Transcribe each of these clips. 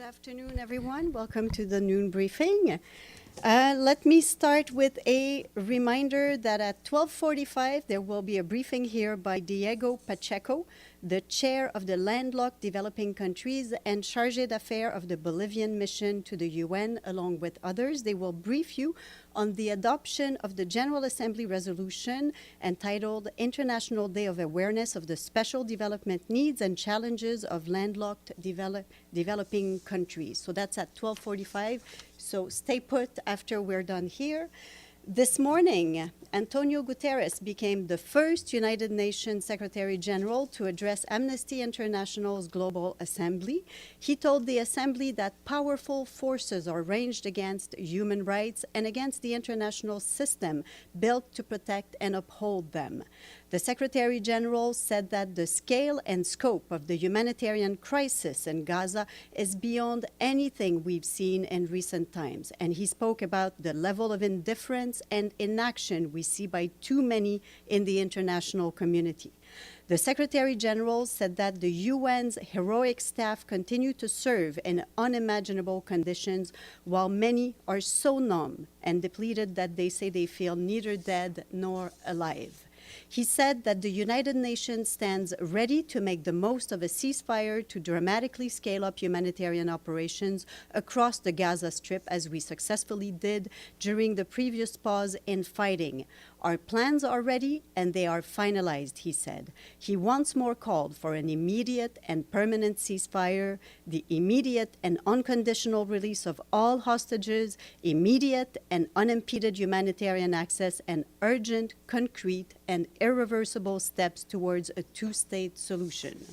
afternoon, everyone. Welcome to the noon briefing. Let me start with a reminder that at 12:45 there will be a briefing here by Diego Pacheco, the chair of the landlocked developing countries and chargé d'affaires of the Bolivian mission to the UN, along with others. They will brief you on the adoption of the General Assembly resolution entitled International Day of Awareness of the Special Development Needs and Challenges of Landlocked Developing Countries. So that's at 12:45. So stay put after we're done here. This morning, António Guterres became the first United Nations Secretary General to address Amnesty International's Global Assembly. He told the Assembly that powerful forces are ranged against human rights and against the international system built to protect and uphold them. The Secretary General said that the scale and scope of the humanitarian crisis in Gaza is beyond anything we've seen in recent times, and he spoke about the level of indifference and inaction we see by too many in the international community. The Secretary General said that the UN's heroic staff continue to serve in unimaginable conditions, while many are so numb and depleted that they say they feel neither dead nor alive. He said that the United Nations stands ready to make the most of a ceasefire to dramatically scale up humanitarian operations across the Gaza Strip, as we successfully did during the previous pause in fighting. Our plans are ready and they are finalized, he said. He once more called for an immediate and permanent ceasefire, the immediate and unconditional release of all hostages, immediate and unimpeded humanitarian access, and urgent, concrete, and irreversible steps towards a two-state solution.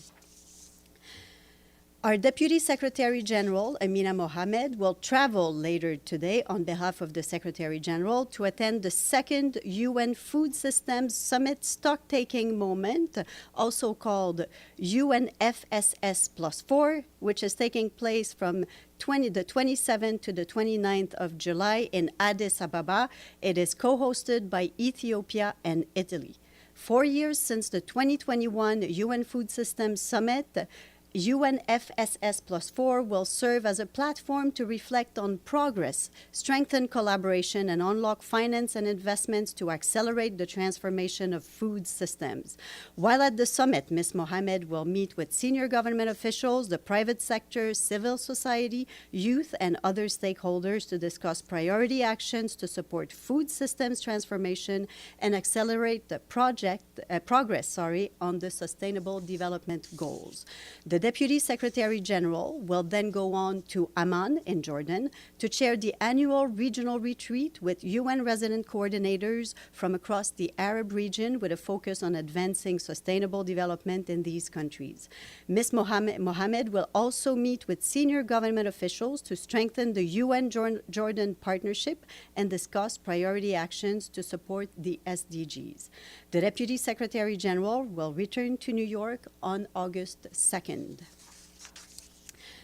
Our Deputy Secretary General, Amina Mohamed, will travel later today on behalf of the Secretary General to attend the second UN Food Systems Summit stock-taking moment, also called UNFSS+4, which is taking place from the 27th to the 29th of July in Addis Ababa. It is co-hosted by Ethiopia and Italy. 4 years since the 2021 UN Food Systems Summit, UNFSS+4 will serve as a platform to reflect on progress, strengthen collaboration, and unlock finance and investments to accelerate the transformation of food systems. While at the summit, Ms. Mohamed will meet with senior government officials, the private sector, civil society, youth, and other stakeholders to discuss priority actions to support food systems transformation and accelerate the progress on the Sustainable Development Goals. The Deputy Secretary General will then go on to Amman in Jordan to chair the annual regional retreat with UN resident coordinators from across the Arab region with a focus on advancing sustainable development in these countries. Ms. Mohamed will also meet with senior government officials to strengthen the UN-Jordan partnership and discuss priority actions to support the SDGs. The Deputy Secretary General will return to New York on August 2nd.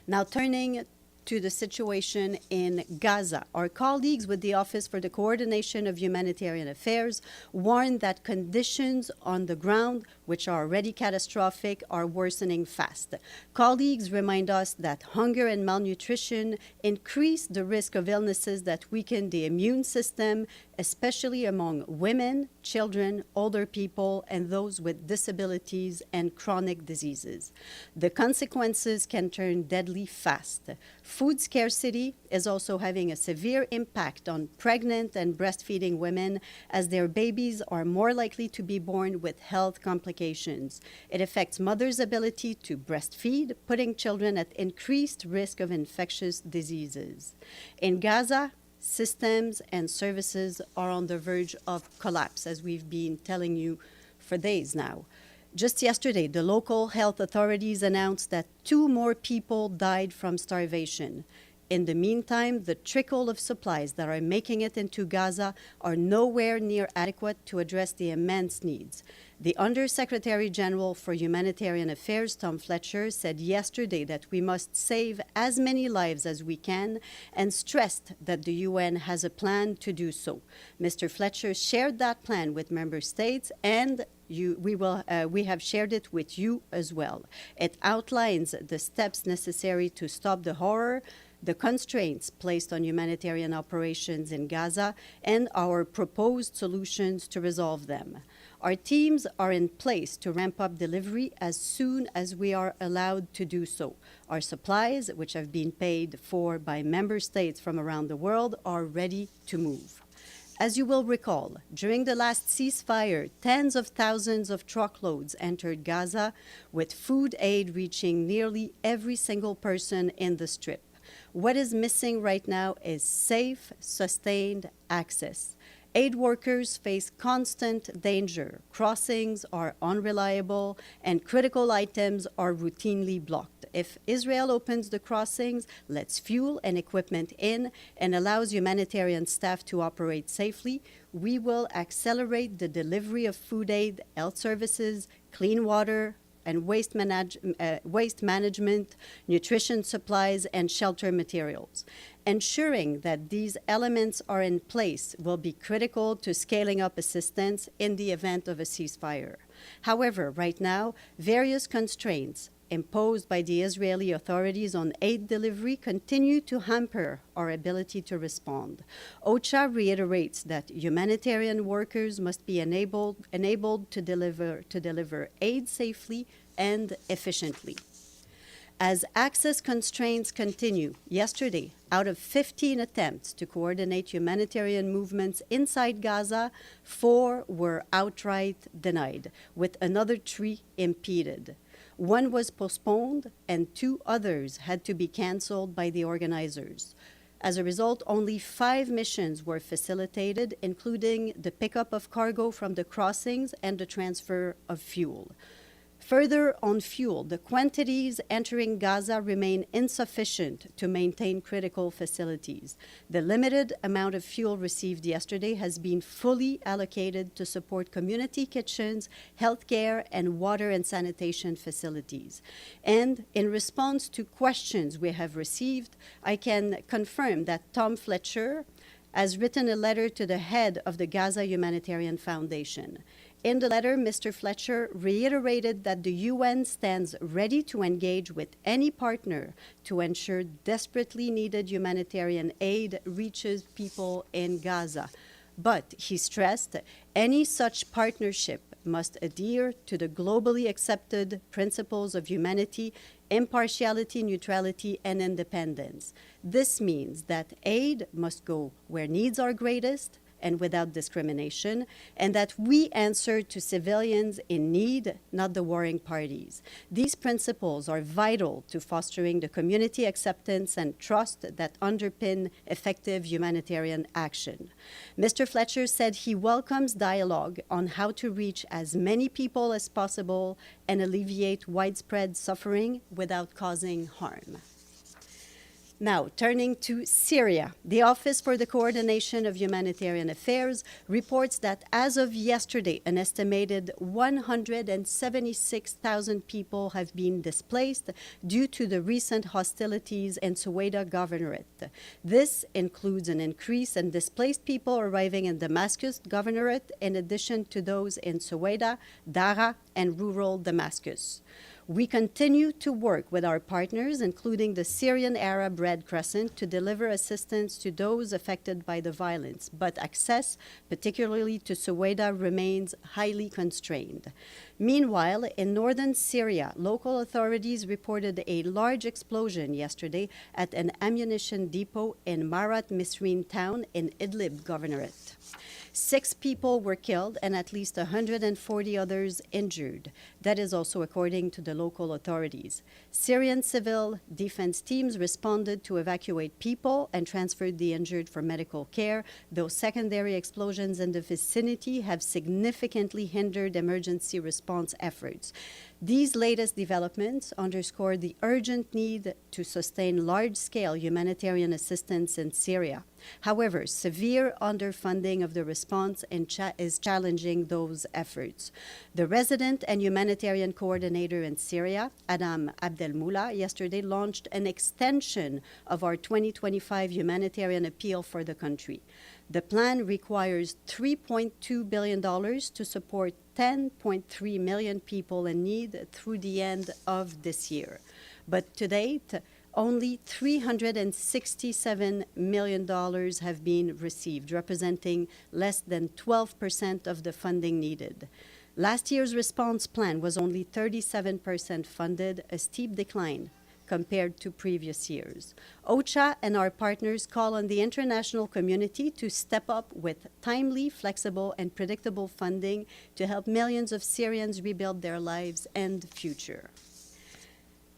Now turning to the situation in Gaza. Our colleagues with the Office for the Coordination of Humanitarian Affairs warn that conditions on the ground, which are already catastrophic, are worsening fast. Colleagues remind us that hunger and malnutrition increase the risk of illnesses that weaken the immune system, especially among women, children, older people, and those with disabilities and chronic diseases. The consequences can turn deadly fast. Food scarcity is also having a severe impact on pregnant and breastfeeding women, as their babies are more likely to be born with health complications. It affects mothers' ability to breastfeed, putting children at increased risk of infectious diseases. In Gaza, systems and services are on the verge of collapse, as we've been telling you for days now. Just yesterday, the local health authorities announced that 2 more people died from starvation. In the meantime, the trickle of supplies that are making it into Gaza are nowhere near adequate to address the immense needs. The Undersecretary General for Humanitarian Affairs, Tom Fletcher, said yesterday that we must save as many lives as we can and stressed that the UN has a plan to do so. Mr. Fletcher shared that plan with member states, and we have shared it with you as well. It outlines the steps necessary to stop the horror, the constraints placed on humanitarian operations in Gaza, and our proposed solutions to resolve them. Our teams are in place to ramp up delivery as soon as we are allowed to do so. Our supplies, which have been paid for by member states from around the world, are ready to move. As you will recall, during the last ceasefire, tens of thousands of truckloads entered Gaza, with food aid reaching nearly every single person in the Strip. What is missing right now is safe, sustained access. Aid workers face constant danger. Crossings are unreliable, and critical items are routinely blocked. If Israel opens the crossings, lets fuel and equipment in, and allows humanitarian staff to operate safely, we will accelerate the delivery of food aid, health services, clean water, and waste management, nutrition supplies, and shelter materials. Ensuring that these elements are in place will be critical to scaling up assistance in the event of a ceasefire. However, right now, various constraints imposed by the Israeli authorities on aid delivery continue to hamper our ability to respond. OCHA reiterates that humanitarian workers must be enabled to deliver aid safely and efficiently. As access constraints continue, yesterday, out of 15 attempts to coordinate humanitarian movements inside Gaza, 4 were outright denied, with another 3 impeded. 1 was postponed, and 2 others had to be canceled by the organizers. As a result, only 5 missions were facilitated, including the pickup of cargo from the crossings and the transfer of fuel. Further on fuel, the quantities entering Gaza remain insufficient to maintain critical facilities. The limited amount of fuel received yesterday has been fully allocated to support community kitchens, healthcare, and water and sanitation facilities. And in response to questions we have received, I can confirm that Tom Fletcher has written a letter to the head of the Gaza Humanitarian Foundation. In the letter, Mr. Fletcher reiterated that the UN stands ready to engage with any partner to ensure desperately needed humanitarian aid reaches people in Gaza. But he stressed any such partnership must adhere to the globally accepted principles of humanity, impartiality, neutrality, and independence. This means that aid must go where needs are greatest and without discrimination, and that we answer to civilians in need, not the warring parties. These principles are vital to fostering the community acceptance and trust that underpin effective humanitarian action. Mr. Fletcher said he welcomes dialogue on how to reach as many people as possible and alleviate widespread suffering without causing harm. Now, turning to Syria, the Office for the Coordination of Humanitarian Affairs reports that as of yesterday, an estimated 176,000 people have been displaced due to the recent hostilities in Suwaida Governorate. This includes an increase in displaced people arriving in Damascus Governorate, in addition to those in Suwaida, Dara, and rural Damascus. We continue to work with our partners, including the Syrian Arab Red Crescent, to deliver assistance to those affected by the violence, but access, particularly to Suwaida, remains highly constrained. Meanwhile, in northern Syria, local authorities reported a large explosion yesterday at an ammunition depot in Marat Misrin town in Idlib Governorate. 6 people were killed and at least 140 others injured. That is also according to the local authorities. Syrian civil defense teams responded to evacuate people and transferred the injured for medical care, though secondary explosions in the vicinity have significantly hindered emergency response efforts. These latest developments underscore the urgent need to sustain large-scale humanitarian assistance in Syria. However, severe underfunding of the response is challenging those efforts. The resident and humanitarian coordinator in Syria, Adam Abdelmoula, yesterday launched an extension of our 2025 humanitarian appeal for the country. The plan requires $3.2 billion to support 10.3 million people in need through the end of this year. But to date, only $367 million have been received, representing less than 12% of the funding needed. Last year's response plan was only 37% funded, a steep decline compared to previous years. OCHA and our partners call on the international community to step up with timely, flexible, and predictable funding to help millions of Syrians rebuild their lives and future.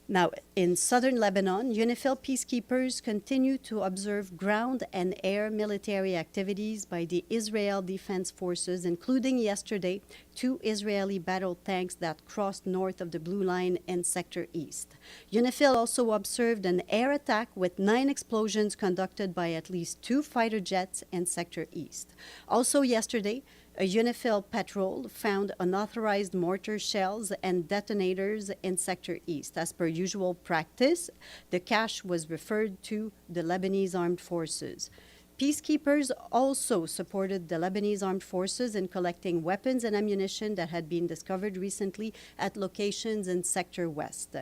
Now, in southern Lebanon, UNIFIL peacekeepers continue to observe ground and air military activities by the Israel Defense Forces, including yesterday 2 Israeli battle tanks that crossed north of the Blue Line in Sector East. UNIFIL also observed an air attack with 9 explosions conducted by at least 2 fighter jets in Sector East. Also yesterday, a UNIFIL patrol found unauthorized mortar shells and detonators in Sector East. As per usual practice, the cache was referred to the Lebanese Armed Forces. Peacekeepers also supported the Lebanese Armed Forces in collecting weapons and ammunition that had been discovered recently at locations in Sector West.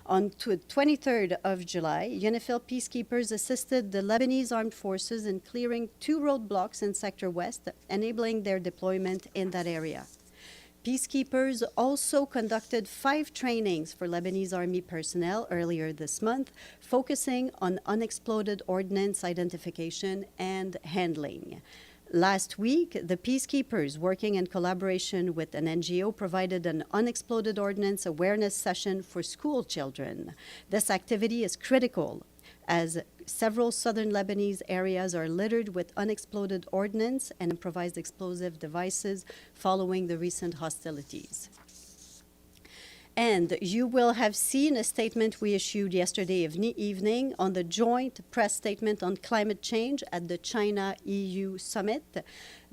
On the 23rd of July, UNIFIL peacekeepers assisted the Lebanese Armed Forces in clearing 2 roadblocks in Sector West, enabling their deployment in that area. Peacekeepers also conducted 5 trainings for Lebanese Army personnel earlier this month, focusing on unexploded ordnance identification and handling. Last week, the peacekeepers, working in collaboration with an NGO, provided an unexploded ordnance awareness session for school children. This activity is critical as several southern Lebanese areas are littered with unexploded ordnance and improvised explosive devices following the recent hostilities. And you will have seen a statement we issued yesterday evening on the joint press statement on climate change at the China-EU summit.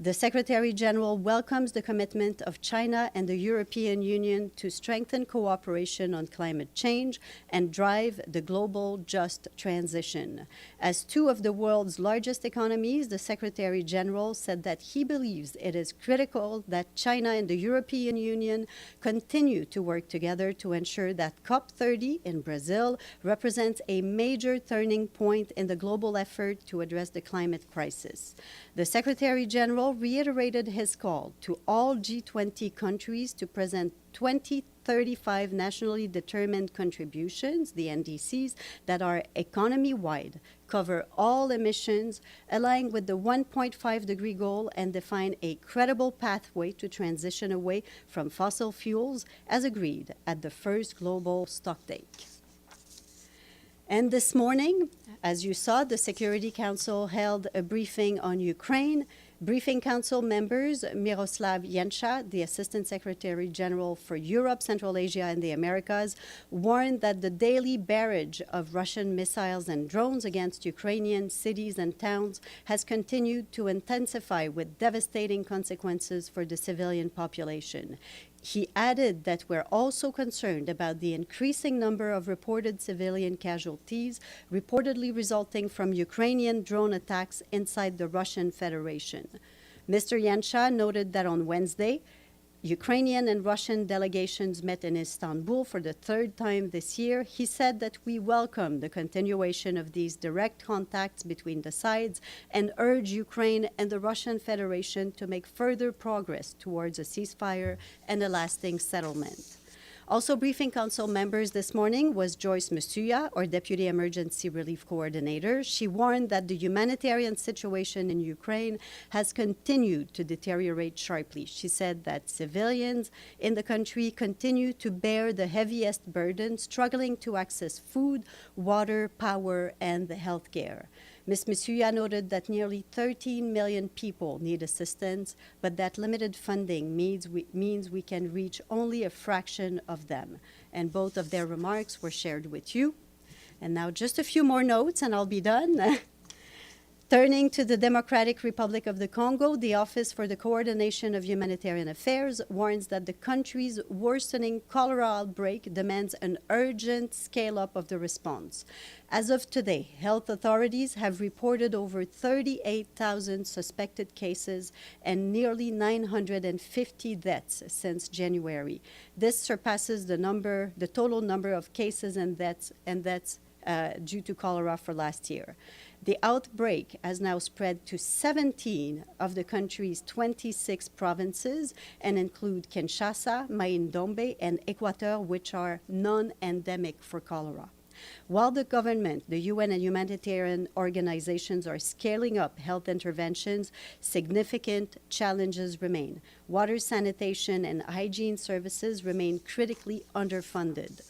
The Secretary General welcomes the commitment of China and the European Union to strengthen cooperation on climate change and drive the global just transition. As 2 of the world's largest economies, the Secretary General said that he believes it is critical that China and the European Union continue to work together to ensure that COP30 in Brazil represents a major turning point in the global effort to address the climate crisis. The Secretary General reiterated his call to all G20 countries to present 2035 nationally determined contributions, the NDCs, that are economy-wide, cover all emissions, align with the 1.5-degree goal, and define a credible pathway to transition away from fossil fuels, as agreed at the first global stocktake. And this morning, as you saw, the Security Council held a briefing on Ukraine. Briefing Council members Miroslav Yencha, the Assistant Secretary General for Europe, Central Asia, and the Americas, warned that the daily barrage of Russian missiles and drones against Ukrainian cities and towns has continued to intensify with devastating consequences for the civilian population. He added that we're also concerned about the increasing number of reported civilian casualties, reportedly resulting from Ukrainian drone attacks inside the Russian Federation. Mr. Yencha noted that on Wednesday, Ukrainian and Russian delegations met in Istanbul for the 3rd time this year. He said that we welcome the continuation of these direct contacts between the sides and urge Ukraine and the Russian Federation to make further progress towards a ceasefire and a lasting settlement. Also briefing Council members this morning was Joyce Masuya, our Deputy Emergency Relief Coordinator. She warned that the humanitarian situation in Ukraine has continued to deteriorate sharply. She said that civilians in the country continue to bear the heaviest burden, struggling to access food, water, power, and health care. Ms. Misuya noted that nearly 13 million people need assistance, but that limited funding means we can reach only a fraction of them. And both of their remarks were shared with you. And now just a few more notes and I'll be done. Turning to the Democratic Republic of the Congo, the Office for the Coordination of Humanitarian Affairs warns that the country's worsening cholera outbreak demands an urgent scale-up of the response. As of today, health authorities have reported over 38,000 suspected cases and nearly 950 deaths since January. This surpasses the total number of cases and deaths due to cholera for last year. The outbreak has now spread to 17 of the country's 26 provinces and include Kinshasa, Mai-Ndombe, and Equateur, which are non-endemic for cholera. While the government, the UN, and humanitarian organizations are scaling up health interventions, significant challenges remain. Water, sanitation, and hygiene services remain critically underfunded.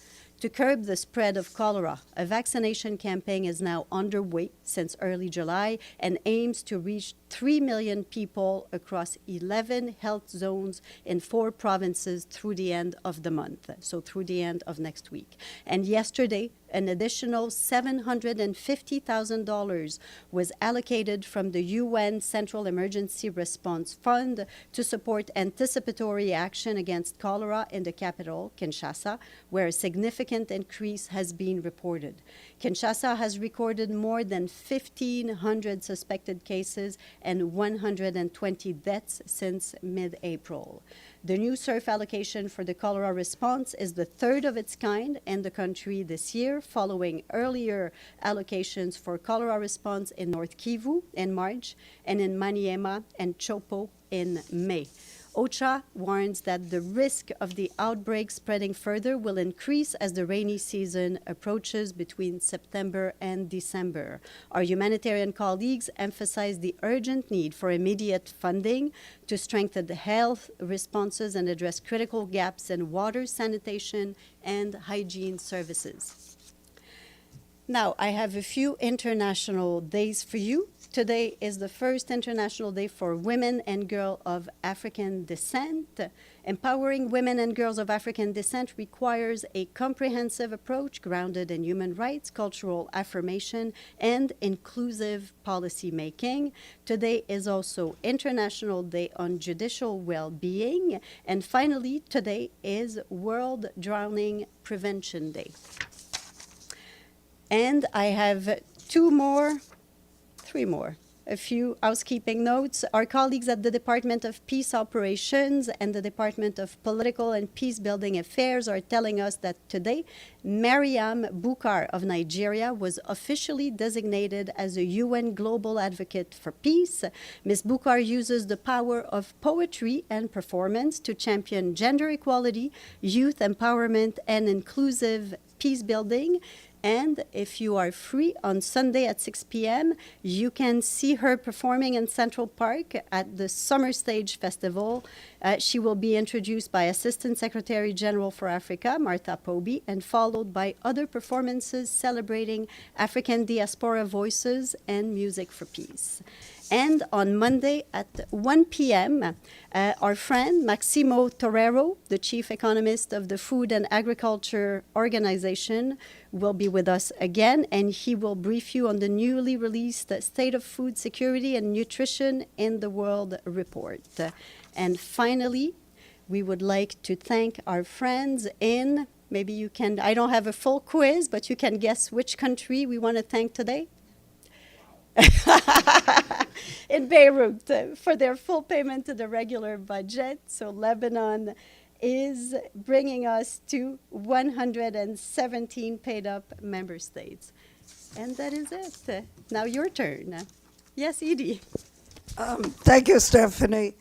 To curb the spread of cholera, a vaccination campaign is now underway since early July and aims to reach 3 million people across 11 health zones in 4 provinces through the end of the month, so through the end of next week. And yesterday, an additional $750,000 was allocated from the UN Central Emergency Response Fund to support anticipatory action against cholera in the capital, Kinshasa, where a significant increase has been reported. Kinshasa has recorded more than 1,500 suspected cases and 120 deaths since mid-April. The new SURF allocation for the cholera response is the third of its kind in the country this year, following earlier allocations for cholera response in North Kivu in March and in Maniema and Chopo in May. OCHA warns that the risk of the outbreak spreading further will increase as the rainy season approaches between September and December. Our humanitarian colleagues emphasize the urgent need for immediate funding to strengthen the health responses and address critical gaps in water, sanitation, and hygiene services. Now, I have a few international days for you. Today is the first International Day for Women and Girls of African Descent. Empowering women and girls of African descent requires a comprehensive approach grounded in human rights, cultural affirmation, and inclusive policy making. Today is also International Day on Judicial Well-Being. And finally, today is World Drowning Prevention Day. And I have three more. A few housekeeping notes. Our colleagues at the Department of Peace Operations and the Department of Political and Peace-Building Affairs are telling us that today, Mariam Bukar of Nigeria was officially designated as a UN Global Advocate for Peace. Ms. Bukar uses the power of poetry and performance to champion gender equality, youth empowerment, and inclusive peace building. And if you are free on Sunday at 6 p.m., you can see her performing in Central Park at the Summer Stage Festival. She will be introduced by Assistant Secretary General for Africa, Martha Poby, and followed by other performances celebrating African diaspora voices and music for peace. And on Monday at 1 p.m., our friend Maximo Torero, the chief economist of the Food and Agriculture Organization, will be with us again, and he will brief you on the newly released State of Food Security and Nutrition in the World report. And finally, we would like to thank our friends in, maybe you can, I don't have a full quiz, but you can guess which country we want to thank today. In Beirut for their full payment to the regular budget. So Lebanon is bringing us to 117 paid-up member states. And that is it. Now your turn. Yes, Edie. Thank you, Stephanie.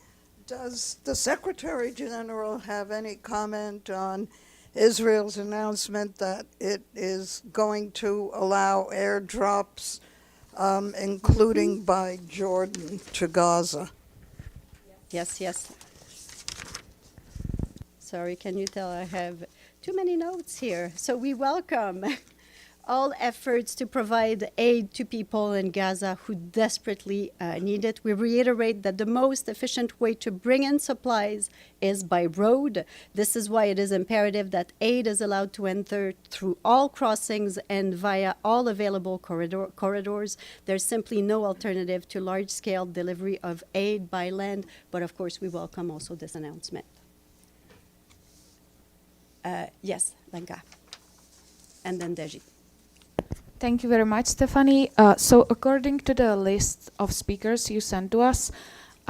Does the Secretary General have any comment on Israel's announcement that it is going to allow airdrops, including by Jordan, to Gaza? Yes. Sorry, can you tell I have too many notes here? So we welcome all efforts to provide aid to people in Gaza who desperately need it. We reiterate that the most efficient way to bring in supplies is by road. This is why it is imperative that aid is allowed to enter through all crossings and via all available corridors. There's simply no alternative to large-scale delivery of aid by land, but of course we welcome also this announcement. Yes, Lenka. And then Deji. Thank you very much, Stephanie. So according to the list of speakers you sent to us,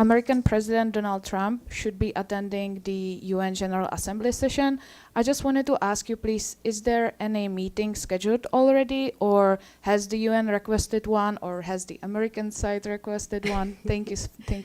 American President Donald Trump should be attending the UN General Assembly session. I just wanted to ask you, please, is there any meeting scheduled already, or has the UN requested one, or has the American side requested one? Thank you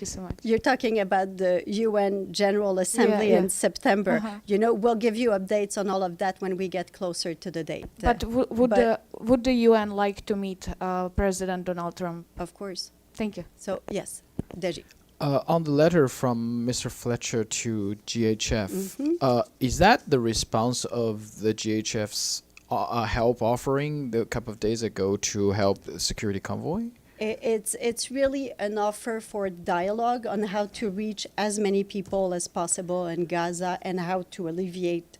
so much. You're talking about the UN General Assembly in September. You know, we'll give you updates on all of that when we get closer to the date. But would the UN like to meet President Donald Trump? Of course. Thank you. So, yes, Deji. On the letter from Mr. Fletcher to GHF, is that the response of the GHF's help offering a couple of days ago to help the security convoy? It's really an offer for dialogue on how to reach as many people as possible in Gaza and how to alleviate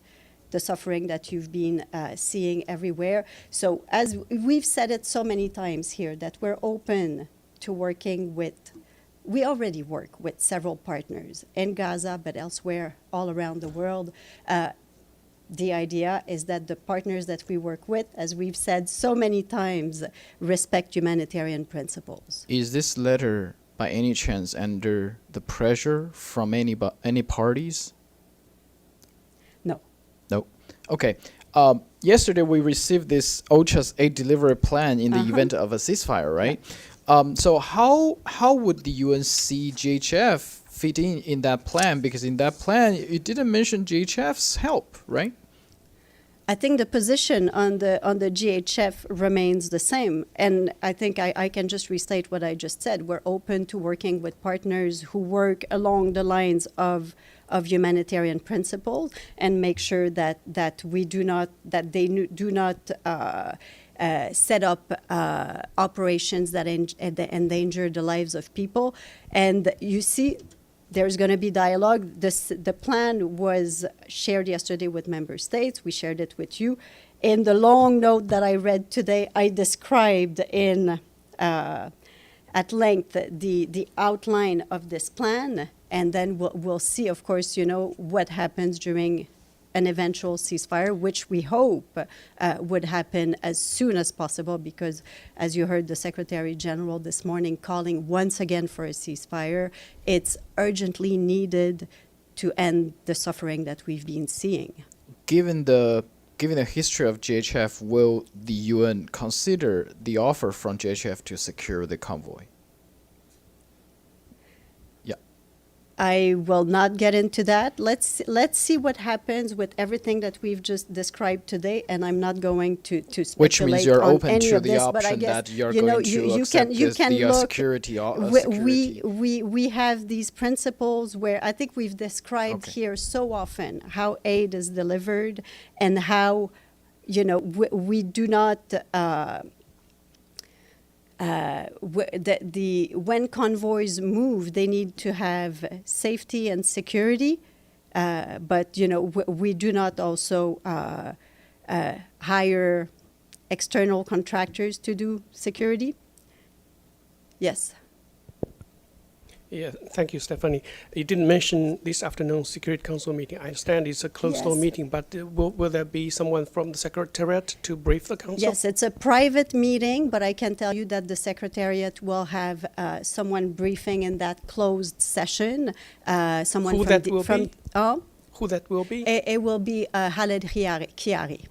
the suffering that you've been seeing everywhere. So as we've said it so many times here, that we're open to working with. We already work with several partners in Gaza, but elsewhere all around the world. The idea is that the partners that we work with, as we've said so many times, respect humanitarian principles. Is this letter, by any chance, under the pressure from any parties? No. No. Okay. Yesterday we received this OCHA's aid delivery plan in the event of a ceasefire, right? Yeah. So how would the UN see GHF fit in that plan? Because in that plan, you didn't mention GHF's help, right? I think the position on the GHF remains the same. And I think I can just restate what I just said. We're open to working with partners who work along the lines of humanitarian principles and make sure that they do not set up operations that endanger the lives of people. And you see, there's going to be dialogue. The plan was shared yesterday with member states. We shared it with you. In the long note that I read today, I described at length the outline of this plan. And then we'll see, of course, what happens during an eventual ceasefire, which we hope would happen as soon as possible, because, as you heard the Secretary General this morning calling once again for a ceasefire, it's urgently needed to end the suffering that we've been seeing. Given the history of GHF, will the UN consider the offer from GHF to secure the convoy? I will not get into that. Let's see what happens with everything that we've just described today, and I'm not going to speculate. Which means you're on open any to of the this, option that you're going to accept the security. We have these principles where I think we've described here so often how aid is delivered and how we do not. When convoys move, they need to have safety and security, but we do not also hire external contractors to do security. Yes. Yeah, thank you, Stephanie. You didn't mention this afternoon's Security Council meeting. I understand it's a closed-door meeting, but will there be someone from the Secretariat to brief the Council? Yes, it's a private meeting, but I can tell you that the Secretariat will have someone briefing in that closed session. Someone Who from that the, will from, be? Oh? Who that will be? It will be Khaled Khiari.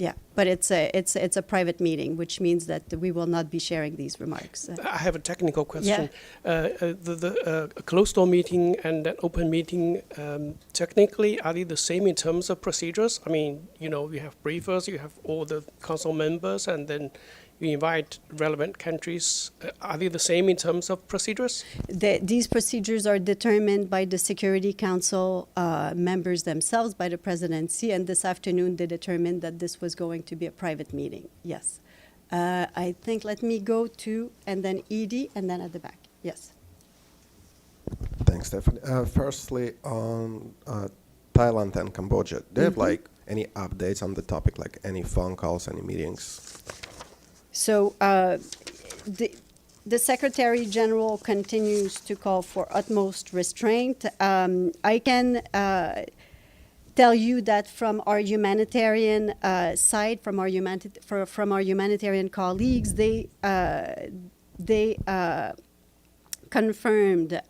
Yeah, but it's a private meeting, which means that we will not be sharing these remarks. I have a technical question. The closed-door meeting and an open meeting, technically, are they the same in terms of procedures? I mean, you have briefers, you have all the council members, and then you invite relevant countries. Are they the same in terms of procedures? These procedures are determined by the Security Council members themselves, by the presidency, and this afternoon they determined that this was going to be a private meeting. Yes. I think, let me go to, and then Edie, and then at the back. Yes. Thanks, Stephanie. Firstly, on Thailand and Cambodia, do you have like any updates on the topic, like any phone calls, any meetings? So the Secretary General continues to call for utmost restraint. I can tell you that from our humanitarian side, from our humanitarian colleagues, they confirmed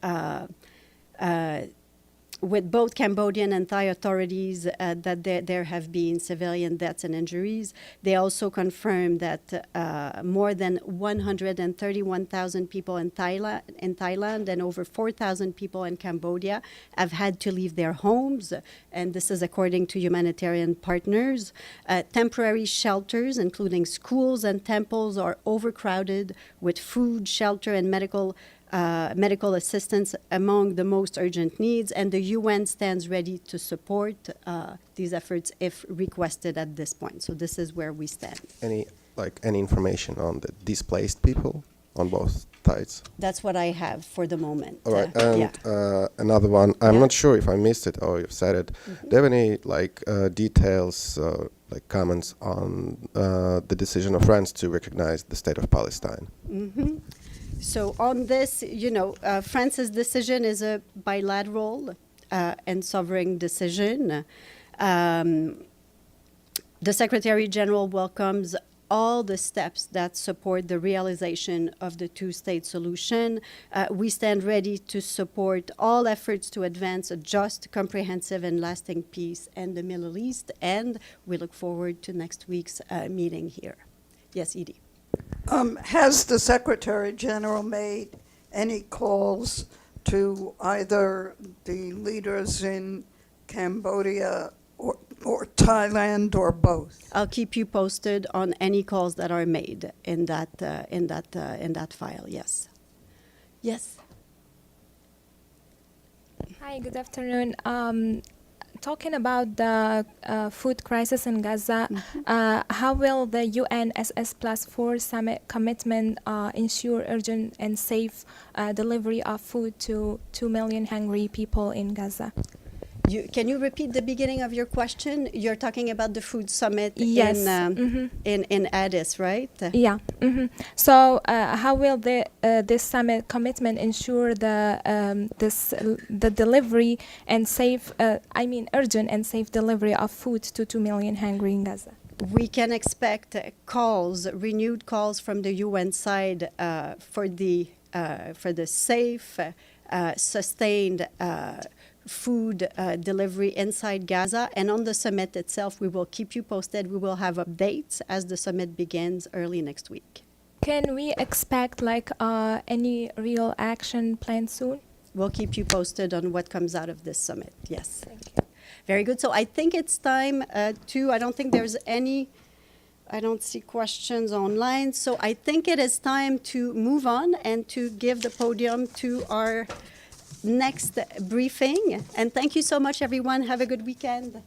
with both Cambodian and Thai authorities that there have been civilian deaths and injuries. They also confirmed that more than 131,000 people in Thailand and over 4,000 people in Cambodia have had to leave their homes, and this is according to humanitarian partners. Temporary shelters, including schools and temples, are overcrowded with food, shelter, and medical assistance among the most urgent needs, and the UN stands ready to support these efforts if requested at this point. So this is where we stand. Any information on the displaced people on both sides? That's what I have for the moment. All right, and another one. I'm not sure if I missed it or you've said it. Do you have any details, like comments on the decision of France to recognize the state of Palestine? So on this, France's decision is a bilateral and sovereign decision. The Secretary General welcomes all the steps that support the realization of the two-state solution. We stand ready to support all efforts to advance a just, comprehensive, and lasting peace in the Middle East, and we look forward to next week's meeting here. Yes, Edie. Has the Secretary General made any calls to either the leaders in Cambodia or Thailand or both? I'll keep you posted on any calls that are made in that file. Yes. Yes. Hi, good afternoon. Talking about the food crisis in Gaza, how will the UNSS+4 summit commitment ensure urgent and safe delivery of food to 2 million hungry people in Gaza? Can you repeat the beginning of your question? You're talking about the food summit Yes. in Addis, right? Yeah. So, how will this summit commitment ensure the delivery and safe, urgent and safe delivery of food to 2 million hungry in Gaza? We can expect renewed calls from the UN side for the safe, sustained food delivery inside Gaza. And on the summit itself, we will keep you posted. We will have updates as the summit begins early next week. Can we expect any real action planned soon? We'll keep you posted on what comes out of this summit. Yes. Thank you. Very good. So I think it's time I don't see questions online. So I think it is time to move on and to give the podium to our next briefing. And thank you so much, everyone. Have a good weekend.